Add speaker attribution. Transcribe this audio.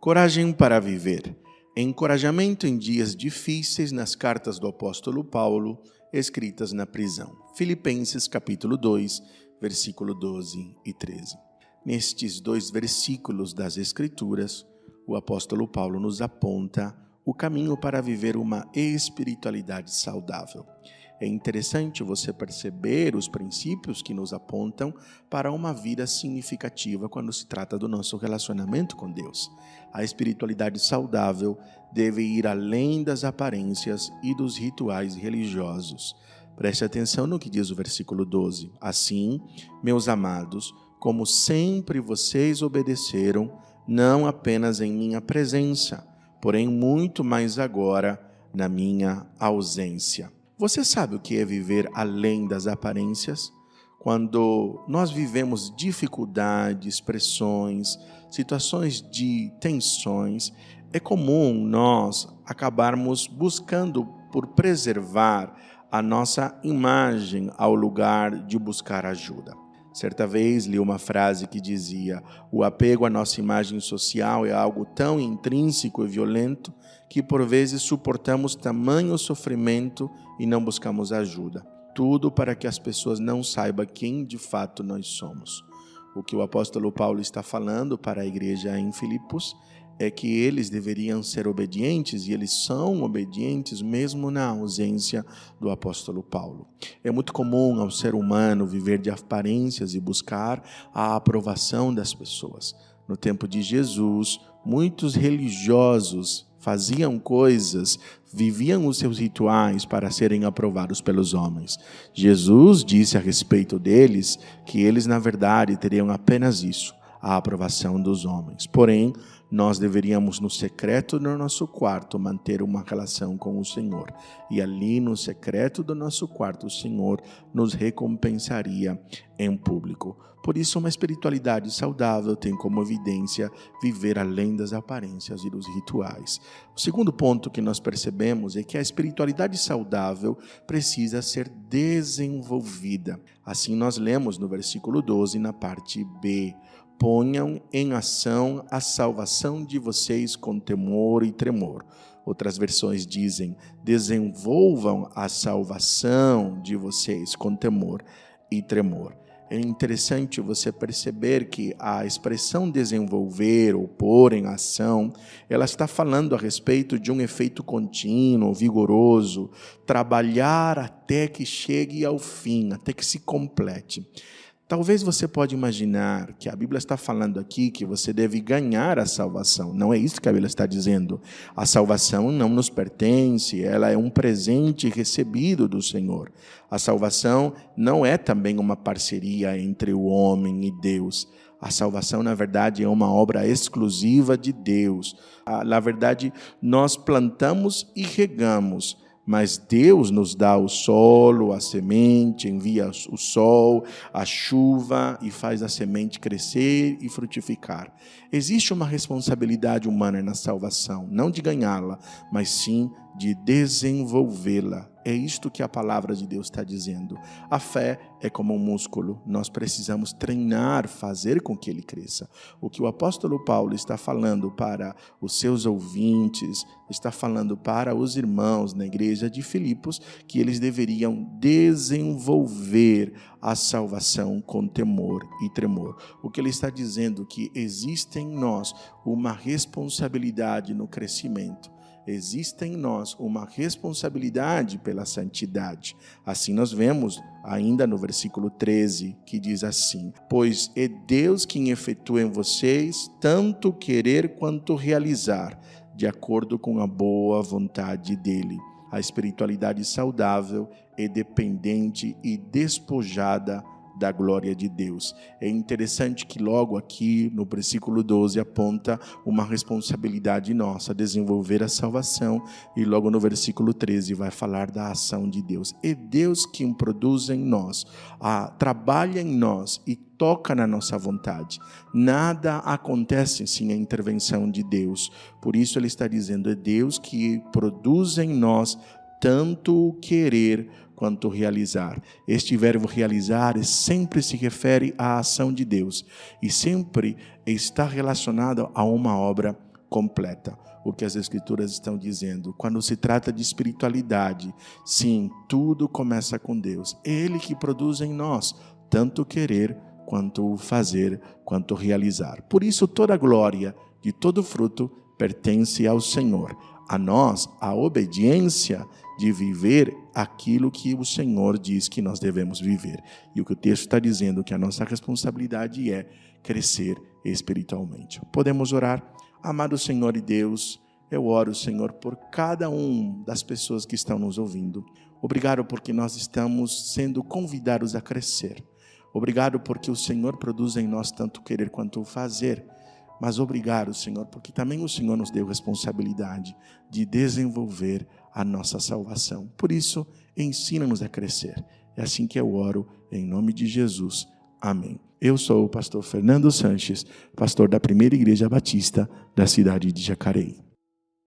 Speaker 1: Coragem para viver. Encorajamento em dias difíceis nas cartas do apóstolo Paulo, escritas na prisão. Filipenses capítulo 2, versículo 12 e 13. Nestes dois versículos das Escrituras, o apóstolo Paulo nos aponta o caminho para viver uma espiritualidade saudável. É interessante você perceber os princípios que nos apontam para uma vida significativa quando se trata do nosso relacionamento com Deus. A espiritualidade saudável deve ir além das aparências e dos rituais religiosos. Preste atenção no que diz o versículo 12. Assim, meus amados, como sempre vocês obedeceram, não apenas em minha presença, porém muito mais agora na minha ausência. Você sabe o que é viver além das aparências? Quando nós vivemos dificuldades, pressões, situações de tensões, é comum nós acabarmos buscando por preservar a nossa imagem ao lugar de buscar ajuda. Certa vez li uma frase que dizia: o apego à nossa imagem social é algo tão intrínseco e violento que por vezes suportamos tamanho sofrimento e não buscamos ajuda. Tudo para que as pessoas não saibam quem de fato nós somos. O que o apóstolo Paulo está falando para a igreja em Filipos é que eles deveriam ser obedientes, e eles são obedientes mesmo na ausência do apóstolo Paulo. É muito comum ao ser humano viver de aparências e buscar a aprovação das pessoas. No tempo de Jesus, muitos religiosos faziam coisas, viviam os seus rituais para serem aprovados pelos homens. Jesus disse a respeito deles que eles, na verdade, teriam apenas isso, a aprovação dos homens. Porém, nós deveríamos, no secreto do nosso quarto, manter uma relação com o Senhor. E ali, no secreto do nosso quarto, o Senhor nos recompensaria em público. Por isso, uma espiritualidade saudável tem como evidência viver além das aparências e dos rituais. O segundo ponto que nós percebemos é que a espiritualidade saudável precisa ser desenvolvida. Assim, nós lemos no versículo 12, na parte B: ponham em ação a salvação de vocês com temor e tremor. Outras versões dizem: desenvolvam a salvação de vocês com temor e tremor. É interessante você perceber que a expressão desenvolver ou pôr em ação, ela está falando a respeito de um efeito contínuo, vigoroso, trabalhar até que chegue ao fim, até que se complete. Talvez você pode imaginar que a Bíblia está falando aqui que você deve ganhar a salvação. Não é isso que a Bíblia está dizendo. A salvação não nos pertence, ela é um presente recebido do Senhor. A salvação não é também uma parceria entre o homem e Deus. A salvação, na verdade, é uma obra exclusiva de Deus. Na verdade, nós plantamos e regamos, mas Deus nos dá o solo, a semente, envia o sol, a chuva e faz a semente crescer e frutificar. Existe uma responsabilidade humana na salvação, não de ganhá-la, mas sim de desenvolvê-la. É isto que a palavra de Deus está dizendo. A fé é como um músculo. Nós precisamos treinar, fazer com que ele cresça. O que o apóstolo Paulo está falando para os seus ouvintes, está falando para os irmãos na igreja de Filipos, que eles deveriam desenvolver a salvação com temor e tremor. O que ele está dizendo é que existe em nós uma responsabilidade no crescimento. Existe em nós uma responsabilidade pela santidade. Assim nós vemos ainda no versículo 13, que diz assim: pois é Deus quem efetua em vocês tanto querer quanto realizar, de acordo com a boa vontade dele. A espiritualidade saudável é dependente e despojada da glória de Deus. É interessante que logo aqui no versículo 12 aponta uma responsabilidade nossa, desenvolver a salvação, e logo no versículo 13 vai falar da ação de Deus. É Deus quem produz em nós, trabalha em nós e toca na nossa vontade. Nada acontece sem a intervenção de Deus. Por isso ele está dizendo, é Deus que produz em nós tanto o querer quanto realizar. Este verbo realizar sempre se refere à ação de Deus e sempre está relacionado a uma obra completa. O que as Escrituras estão dizendo, quando se trata de espiritualidade, sim, tudo começa com Deus. Ele que produz em nós tanto querer, quanto fazer, quanto realizar. Por isso, toda a glória de todo fruto pertence ao Senhor. A nós, a obediência de viver aquilo que o Senhor diz que nós devemos viver. E o que o texto está dizendo, que a nossa responsabilidade é crescer espiritualmente. Podemos orar? Amado Senhor e Deus, eu oro, Senhor, por cada um das pessoas que estão nos ouvindo. Obrigado porque nós estamos sendo convidados a crescer. Obrigado porque o Senhor produz em nós tanto querer quanto fazer. Mas obrigado, Senhor, porque também o Senhor nos deu responsabilidade de desenvolver a nossa salvação. Por isso, ensina-nos a crescer. É assim que eu oro, em nome de Jesus. Amém. Eu sou o pastor Fernando Sanches, pastor da Primeira Igreja Batista da cidade de Jacareí.